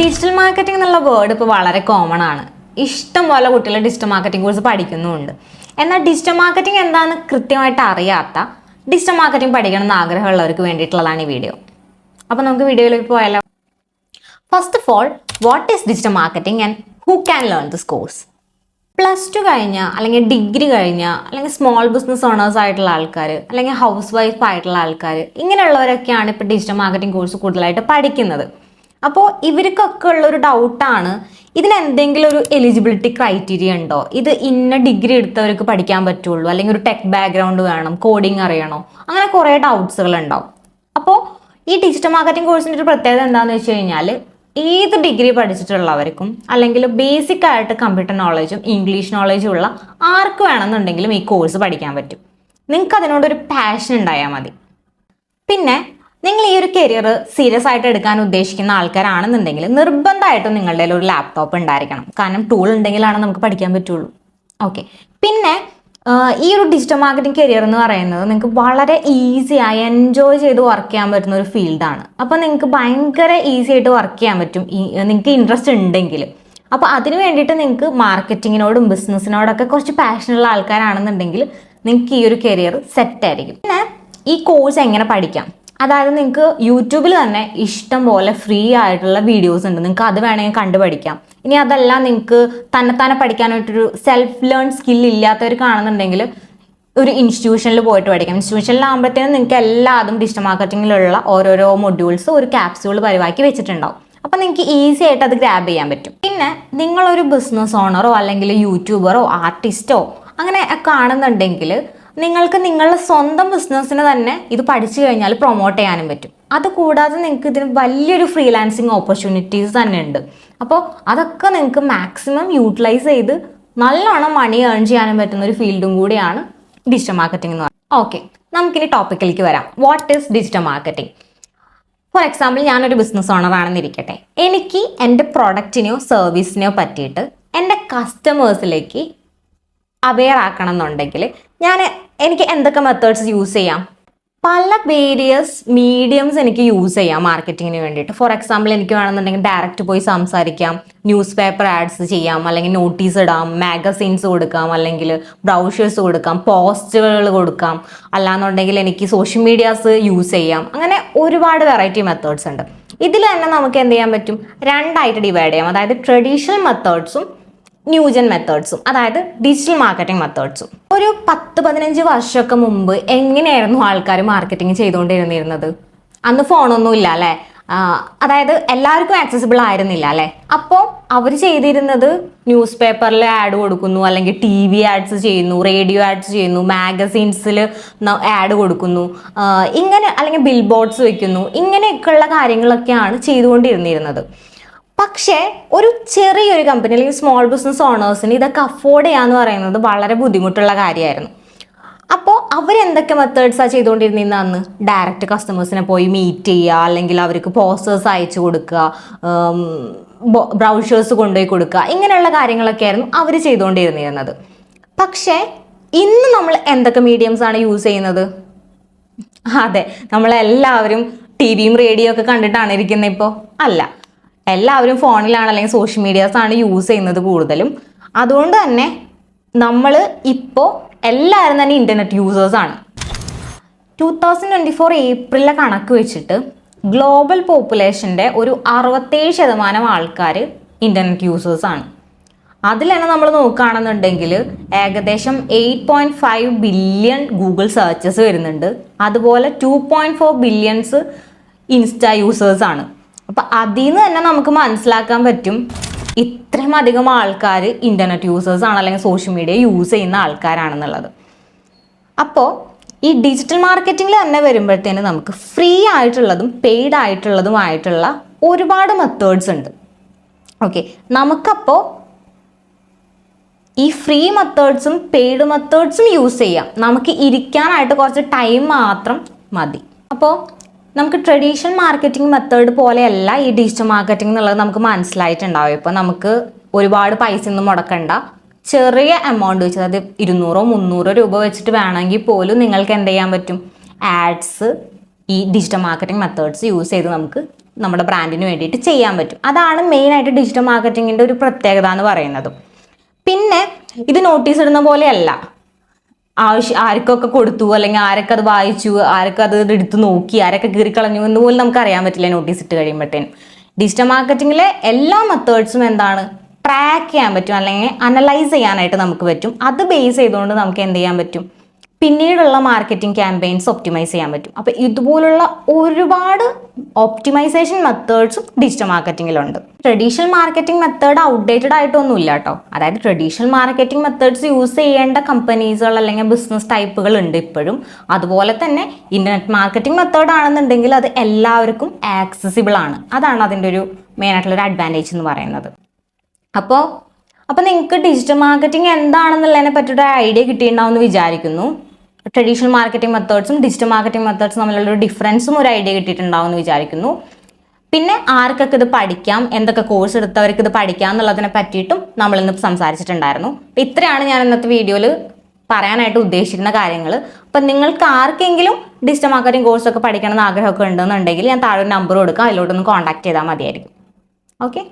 Digital marketing എന്നുള്ള word ഇപ്പോൾ വളരെ കോമൺ ആണ്. ഇഷ്ടം പോലെ കുട്ടികൾ ഡിജിറ്റൽ മാർക്കറ്റിംഗ് കോഴ്സ് പഠിക്കുന്നുമുണ്ട്. എന്നാൽ ഡിജിറ്റൽ മാർക്കറ്റിംഗ് എന്താണെന്ന് കൃത്യമായിട്ട് അറിയാത്ത ഡിജിറ്റൽ മാർക്കറ്റിംഗ് പഠിക്കണം എന്ന് ആഗ്രഹമുള്ളവർക്ക് വേണ്ടിയിട്ടുള്ളതാണ് ഈ വീഡിയോ. അപ്പോൾ നമുക്ക് വീഡിയോയിലേക്ക് പോയാലോ. First of all, what is digital marketing and who can learn this course? +2 കഴിഞ്ഞ അല്ലെങ്കിൽ ഡിഗ്രി കഴിഞ്ഞ അല്ലെങ്കിൽ സ്മോൾ ബിസിനസ് ഓണേഴ്സ് ആയിട്ടുള്ള ആൾക്കാർ അല്ലെങ്കിൽ ഹൗസ് വൈഫ് ആയിട്ടുള്ള ആൾക്കാർ ഇങ്ങനെയുള്ളവരൊക്കെയാണ് ഇപ്പോൾ ഡിജിറ്റൽ മാർക്കറ്റിംഗ് കോഴ്സ് കൂടുതലായിട്ട് പഠിക്കുന്നത്. അപ്പോൾ ഇവർക്കൊക്കെ ഉള്ളൊരു ഡൗട്ടാണ്, ഇതിനെന്തെങ്കിലും ഒരു എലിജിബിലിറ്റി ക്രൈറ്റീരിയ ഉണ്ടോ? ഇത് ഇന്ന ഡിഗ്രി എടുത്തവർക്ക് പഠിക്കാൻ പറ്റുള്ളൂ, അല്ലെങ്കിൽ ഒരു ടെക് ബാക്ക്ഗ്രൗണ്ട് വേണം, കോഡിങ് അറിയണോ? അങ്ങനെ കുറേ ഡൗട്ട്സുകൾ ഉണ്ടാവും. അപ്പോൾ ഈ ഡിജിറ്റൽ മാർക്കറ്റിംഗ് കോഴ്സിൻ്റെ ഒരു പ്രത്യേകത എന്താണെന്ന് വെച്ച് കഴിഞ്ഞാൽ, ഏത് ഡിഗ്രി പഠിച്ചിട്ടുള്ളവർക്കും അല്ലെങ്കിൽ ബേസിക് ആയിട്ട് കമ്പ്യൂട്ടർ നോളജും ഇംഗ്ലീഷ് നോളജും ഉള്ള ആർക്ക് വേണമെന്നുണ്ടെങ്കിലും ഈ കോഴ്സ് പഠിക്കാൻ പറ്റും. നിങ്ങൾക്ക് അതിനോടൊരു പാഷൻ ഉണ്ടായാൽ മതി. പിന്നെ നിങ്ങൾ ഈ ഒരു കരിയർ സീരിയസ് ആയിട്ട് എടുക്കാൻ ഉദ്ദേശിക്കുന്ന ആൾക്കാരാണെന്നുണ്ടെങ്കിൽ നിർബന്ധമായിട്ടും നിങ്ങളുടെ ഒരു ലാപ്ടോപ്പ് ഉണ്ടായിരിക്കണം. കാരണം ടൂൾ ഉണ്ടെങ്കിലാണ് നമുക്ക് പഠിക്കാൻ പറ്റുള്ളൂ. ഓക്കെ. പിന്നെ ഈ ഒരു ഡിജിറ്റൽ മാർക്കറ്റിംഗ് കരിയർ എന്ന് പറയുന്നത് നിങ്ങൾക്ക് വളരെ ഈസിയായി എൻജോയ് ചെയ്ത് വർക്ക് ചെയ്യാൻ പറ്റുന്ന ഒരു ഫീൽഡാണ്. അപ്പോൾ നിങ്ങൾക്ക് ഭയങ്കര ഈസി ആയിട്ട് വർക്ക് ചെയ്യാൻ പറ്റും നിങ്ങൾക്ക് ഇൻട്രസ്റ്റ് ഉണ്ടെങ്കിൽ. അപ്പോൾ അതിന് വേണ്ടിയിട്ട് നിങ്ങൾക്ക് മാർക്കറ്റിങ്ങിനോടും ബിസിനസ്സിനോടൊക്കെ കുറച്ച് പാഷനുള്ള ആൾക്കാരാണെന്നുണ്ടെങ്കിൽ നിങ്ങൾക്ക് ഈ ഒരു കരിയർ സെറ്റ് ആയിരിക്കും. പിന്നെ ഈ കോഴ്സ് എങ്ങനെ പഠിക്കാം? അതായത് നിങ്ങൾക്ക് യൂട്യൂബിൽ തന്നെ ഇഷ്ടം പോലെ ഫ്രീ ആയിട്ടുള്ള വീഡിയോസ് ഉണ്ട്. നിങ്ങൾക്ക് അത് വേണമെങ്കിൽ കണ്ടുപഠിക്കാം. ഇനി അതല്ല, നിങ്ങൾക്ക് തന്നെത്താനെ പഠിക്കാനായിട്ടൊരു സെൽഫ് ലേൺ സ്കിൽ ഇല്ലാത്തവർക്കാണെന്നുണ്ടെങ്കിൽ ഒരു ഇൻസ്റ്റിറ്റ്യൂഷനിൽ പോയിട്ട് പഠിക്കാം. ഇൻസ്റ്റിറ്റ്യൂഷനിലാകുമ്പോഴത്തേനും നിങ്ങൾക്ക് എല്ലാതും ഡിജിറ്റൽ മാർക്കറ്റിങ്ങിലുള്ള ഓരോരോ മൊഡ്യൂൾസ് ഒരു ക്യാപ്സ്യൂൾ പരിവാക്കി വെച്ചിട്ടുണ്ടാവും. അപ്പം നിങ്ങൾക്ക് ഈസി ആയിട്ട് അത് ഗ്രാബ് ചെയ്യാൻ പറ്റും. പിന്നെ നിങ്ങളൊരു ബിസിനസ് ഓണറോ അല്ലെങ്കിൽ യൂട്യൂബറോ ആർട്ടിസ്റ്റോ അങ്ങനെ ഒക്കെ ആണെന്നുണ്ടെങ്കിൽ നിങ്ങൾക്ക് നിങ്ങളുടെ സ്വന്തം ബിസിനസ്സിന് തന്നെ ഇത് പഠിച്ചു കഴിഞ്ഞാൽ പ്രൊമോട്ട് ചെയ്യാനും പറ്റും. അതുകൂടാതെ നിങ്ങൾക്ക് ഇതിന് വലിയൊരു ഫ്രീലാൻസിങ് ഓപ്പർച്യൂണിറ്റീസ് തന്നെ ഉണ്ട്. അപ്പോൾ അതൊക്കെ നിങ്ങൾക്ക് മാക്സിമം യൂട്ടിലൈസ് ചെയ്ത് നല്ലോണം മണി ഏൺ ചെയ്യാനും പറ്റുന്ന ഒരു ഫീൽഡും കൂടിയാണ് ഡിജിറ്റൽ മാർക്കറ്റിംഗ് എന്ന് പറയുന്നത്. ഓക്കെ, നമുക്കിനി ടോപ്പിക്കിലേക്ക് വരാം. What is digital marketing? For example, ഞാനൊരു ബിസിനസ് ഓണർ ആണെന്നിരിക്കട്ടെ. എനിക്ക് എൻ്റെ പ്രൊഡക്റ്റിനെയോ സർവീസിനെയോ പറ്റിയിട്ട് എൻ്റെ കസ്റ്റമേഴ്സിലേക്ക് അവെയർ ആക്കണം എന്നുണ്ടെങ്കിൽ എനിക്ക് എന്തൊക്കെ മെത്തേഡ്സ് യൂസ് ചെയ്യാം? പല വേരിയസ് മീഡിയംസ് എനിക്ക് യൂസ് ചെയ്യാം മാർക്കറ്റിങ്ങിന് വേണ്ടിയിട്ട്. ഫോർ എക്സാമ്പിൾ, എനിക്ക് വേണമെന്നുണ്ടെങ്കിൽ ഡയറക്റ്റ് പോയി സംസാരിക്കാം, ന്യൂസ് പേപ്പർ ആഡ്സ് ചെയ്യാം, അല്ലെങ്കിൽ നോട്ടീസ് ഇടാം, മാഗസീൻസ് കൊടുക്കാം, അല്ലെങ്കിൽ ബ്രൗഷേഴ്സ് കൊടുക്കാം, പോസ്റ്ററുകൾ കൊടുക്കാം, അല്ലാന്നുണ്ടെങ്കിൽ എനിക്ക് സോഷ്യൽ മീഡിയാസ് യൂസ് ചെയ്യാം. അങ്ങനെ ഒരുപാട് വെറൈറ്റി മെത്തേഡ്സ് ഉണ്ട്. ഇതിൽ തന്നെ നമുക്ക് എന്ത് ചെയ്യാൻ പറ്റും? രണ്ടായിട്ട് ഡിവൈഡ് ചെയ്യാം. അതായത് ട്രഡീഷണൽ മെത്തേഡ്സും ന്യൂജൻ മെത്തേഡ്സും, അതായത് ഡിജിറ്റൽ മാർക്കറ്റിംഗ് മെത്തേഡ്സും. ഒരു 10-15 വർഷമൊക്കെ മുമ്പ് എങ്ങനെയായിരുന്നു ആൾക്കാർ മാർക്കറ്റിംഗ് ചെയ്തുകൊണ്ടിരുന്നിരുന്നത്? അന്ന് ഫോണൊന്നും ഇല്ല അല്ലേ? അതായത് എല്ലാവർക്കും ആക്സസിബിൾ ആയിരുന്നില്ല അല്ലേ? അപ്പോൾ അവർ ചെയ്തിരുന്നത് ന്യൂസ് പേപ്പറിൽ ആഡ് കൊടുക്കുന്നു, അല്ലെങ്കിൽ TV ആഡ്സ് ചെയ്യുന്നു, റേഡിയോ ആഡ്സ് ചെയ്യുന്നു, മാഗസീൻസിൽ ആഡ് കൊടുക്കുന്നു, ഇങ്ങനെ, അല്ലെങ്കിൽ ബിൽ ബോർഡ്സ് വെക്കുന്നു, ഇങ്ങനെയൊക്കെയുള്ള കാര്യങ്ങളൊക്കെയാണ് ചെയ്തുകൊണ്ടിരുന്നിരുന്നത്. പക്ഷേ ഒരു ചെറിയൊരു കമ്പനി അല്ലെങ്കിൽ സ്മോൾ ബിസിനസ് ഓണേഴ്സിന് ഇതൊക്കെ അഫോർഡ് ചെയ്യാന്ന് പറയുന്നത് വളരെ ബുദ്ധിമുട്ടുള്ള കാര്യമായിരുന്നു. അപ്പോൾ അവരെന്തൊക്കെ മെത്തേഡ്സാണ് ചെയ്തുകൊണ്ടിരുന്നത്? അന്ന് ഡയറക്റ്റ് കസ്റ്റമേഴ്സിനെ പോയി മീറ്റ് ചെയ്യുക, അല്ലെങ്കിൽ അവർക്ക് പോസ്റ്റേഴ്സ് അയച്ചു കൊടുക്കുക, ബ്രൗഷേഴ്സ് കൊണ്ടുപോയി കൊടുക്കുക, ഇങ്ങനെയുള്ള കാര്യങ്ങളൊക്കെ ആയിരുന്നു അവർ ചെയ്തുകൊണ്ടിരുന്നത്. പക്ഷേ ഇന്ന് നമ്മൾ എന്തൊക്കെ മീഡിയംസ് ആണ് യൂസ് ചെയ്യുന്നത്? അതെ, നമ്മളെല്ലാവരും TVയും റേഡിയോ ഒക്കെ കണ്ടിട്ടാണ് ഇരിക്കുന്നത് ഇപ്പോൾ? അല്ല, എല്ലാവരും ഫോണിലാണ് അല്ലെങ്കിൽ സോഷ്യൽ മീഡിയാസ് ആണ് യൂസ് ചെയ്യുന്നത് കൂടുതലും. അതുകൊണ്ട് തന്നെ നമ്മൾ ഇപ്പോൾ എല്ലാവരും തന്നെ ഇൻ്റർനെറ്റ് യൂസേഴ്സാണ്. 2024 ഏപ്രിലിലെ കണക്ക് വെച്ചിട്ട് ഗ്ലോബൽ പോപ്പുലേഷൻ്റെ ഒരു 67% ആൾക്കാർ ഇൻ്റർനെറ്റ് യൂസേഴ്സാണ്. അതിൽ തന്നെ നമ്മൾ നോക്കുകയാണെന്നുണ്ടെങ്കിൽ ഏകദേശം 8.5 ബില്യൺ ഗൂഗിൾ സെർച്ചസ് വരുന്നുണ്ട്. അതുപോലെ 2.4 ബില്യൺസ് ഇൻസ്റ്റ യൂസേഴ്സാണ്. അപ്പം അതിൽ നിന്ന് തന്നെ നമുക്ക് മനസ്സിലാക്കാൻ പറ്റും ഇത്രയും അധികം ആൾക്കാർ ഇൻ്റർനെറ്റ് യൂസേഴ്സാണ്, അല്ലെങ്കിൽ സോഷ്യൽ മീഡിയ യൂസ് ചെയ്യുന്ന ആൾക്കാരാണെന്നുള്ളത്. അപ്പോൾ ഈ ഡിജിറ്റൽ മാർക്കറ്റിങ്ങിൽ തന്നെ വരുമ്പോഴത്തേന് നമുക്ക് ഫ്രീ ആയിട്ടുള്ളതും പെയ്ഡ് ആയിട്ടുള്ളതുമായിട്ടുള്ള ഒരുപാട് മെത്തേഡ്സ് ഉണ്ട്. ഓക്കെ, നമുക്കപ്പോൾ ഈ ഫ്രീ മെത്തേഡ്സും പെയ്ഡ് മെത്തേഡ്സും യൂസ് ചെയ്യാം. നമുക്ക് ഇരിക്കാനായിട്ട് കുറച്ച് ടൈം മാത്രം മതി. അപ്പോൾ നമുക്ക് ട്രഡീഷണൽ മാർക്കറ്റിംഗ് മെത്തേഡ് പോലെയല്ല ഈ ഡിജിറ്റൽ മാർക്കറ്റിംഗ് എന്നുള്ളത് നമുക്ക് മനസ്സിലായിട്ടുണ്ടാവും. ഇപ്പോൾ നമുക്ക് ഒരുപാട് പൈസ ഒന്നും മുടക്കണ്ട, ചെറിയ എമൗണ്ട് വെച്ച്, അതായത് 200-300 രൂപ വെച്ചിട്ട് വേണമെങ്കിൽ പോലും നിങ്ങൾക്ക് എന്ത് ചെയ്യാൻ പറ്റും? ആഡ്സ് ഈ ഡിജിറ്റൽ മാർക്കറ്റിംഗ് മെത്തേഡ്സ് യൂസ് ചെയ്ത് നമുക്ക് നമ്മുടെ ബ്രാൻഡിന് വേണ്ടിയിട്ട് ചെയ്യാൻ പറ്റും. അതാണ് മെയിനായിട്ട് ഡിജിറ്റൽ മാർക്കറ്റിങ്ങിൻ്റെ ഒരു പ്രത്യേകത എന്ന് പറയുന്നത്. പിന്നെ ഇത് നോട്ടീസ് ഇടുന്ന പോലെയല്ല, ആർക്കൊക്കെ കൊടുത്തു അല്ലെങ്കിൽ ആരൊക്കെ അത് വായിച്ചു, ആരൊക്കെ അത് എടുത്ത് നോക്കി, ആരൊക്കെ കീറിക്കളഞ്ഞു എന്ന് പോലും നമുക്ക് അറിയാൻ പറ്റില്ല നോട്ടീസ് ഇട്ട് കഴിയുമ്പോഴത്തേനും. ഡിജിറ്റൽ മാർക്കറ്റിങ്ങിലെ എല്ലാ മെത്തേഡ്സും എന്താണ്, ട്രാക്ക് ചെയ്യാൻ പറ്റും അല്ലെങ്കിൽ അനലൈസ് ചെയ്യാനായിട്ട് നമുക്ക് പറ്റും. അത് ബേസ് ചെയ്തുകൊണ്ട് നമുക്ക് എന്ത് ചെയ്യാൻ പറ്റും, പിന്നീടുള്ള മാർക്കറ്റിംഗ് ക്യാമ്പയിൻസ് ഒപ്റ്റിമൈസ് ചെയ്യാൻ പറ്റും. അപ്പോൾ ഇതുപോലുള്ള ഒരുപാട് ഒപ്റ്റിമൈസേഷൻ മെത്തേഡ്സും ഡിജിറ്റൽ മാർക്കറ്റിങ്ങിലുണ്ട്. ട്രഡീഷണൽ മാർക്കറ്റിംഗ് മെത്തേഡ് ഔട്ട്ഡേറ്റഡ് ആയിട്ടൊന്നുമില്ല കേട്ടോ. അതായത് ട്രഡീഷണൽ മാർക്കറ്റിംഗ് മെത്തേഡ്സ് യൂസ് ചെയ്യേണ്ട കമ്പനീസുകൾ അല്ലെങ്കിൽ ബിസിനസ് ടൈപ്പുകൾ ഉണ്ട് ഇപ്പോഴും. അതുപോലെ തന്നെ ഇന്റർനെറ്റ് മാർക്കറ്റിംഗ് മെത്തേഡ് ആണെന്നുണ്ടെങ്കിൽ അത് എല്ലാവർക്കും ആക്സസിബിൾ ആണ്. അതാണ് അതിൻ്റെ ഒരു മെയിനായിട്ടുള്ളൊരു അഡ്വാൻറ്റേജ് എന്ന് പറയുന്നത്. അപ്പോൾ നിങ്ങൾക്ക് ഡിജിറ്റൽ മാർക്കറ്റിംഗ് എന്താണെന്നുള്ളതിനെ പറ്റിയിട്ട് ഐഡിയ കിട്ടിയിട്ടുണ്ടാവും എന്ന് വിചാരിക്കുന്നു. ട്രഡീഷണൽ മാർക്കറ്റിംഗ് മെത്തേഡ്സും ഡിജിറ്റൽ മാർക്കറ്റിംഗ് മെത്തേഡ്സും തമ്മിലുള്ള ഒരു ഡിഫറൻസും ഒരു ഐഡിയ കിട്ടിയിട്ടുണ്ടാവും എന്ന് വിചാരിക്കുന്നു. പിന്നെ ആർക്കൊക്കെ ഇത് പഠിക്കാം, എന്തൊക്കെ കോഴ്സ് എടുത്തവർക്ക് ഇത് പഠിക്കാം എന്നുള്ളതിനെ പറ്റിയിട്ടും നമ്മളിന്ന് സംസാരിച്ചിട്ടുണ്ടായിരുന്നു. അപ്പം ഇത്രയാണ് ഞാൻ ഇന്നത്തെ വീഡിയോയിൽ പറയാനായിട്ട് ഉദ്ദേശിക്കുന്ന കാര്യങ്ങൾ. അപ്പം നിങ്ങൾക്ക് ആർക്കെങ്കിലും ഡിജിറ്റൽ മാർക്കറ്റിംഗ് കോഴ്സൊക്കെ പഠിക്കണം എന്ന് ആഗ്രഹമൊക്കെ ഉണ്ടെന്നുണ്ടെങ്കിൽ ഞാൻ താഴെ ഒരു നമ്പർ കൊടുക്കാം, അതിലോട്ടൊന്ന് കോൺടാക്ട് ചെയ്താൽ മതിയായിരിക്കും. ഓക്കെ.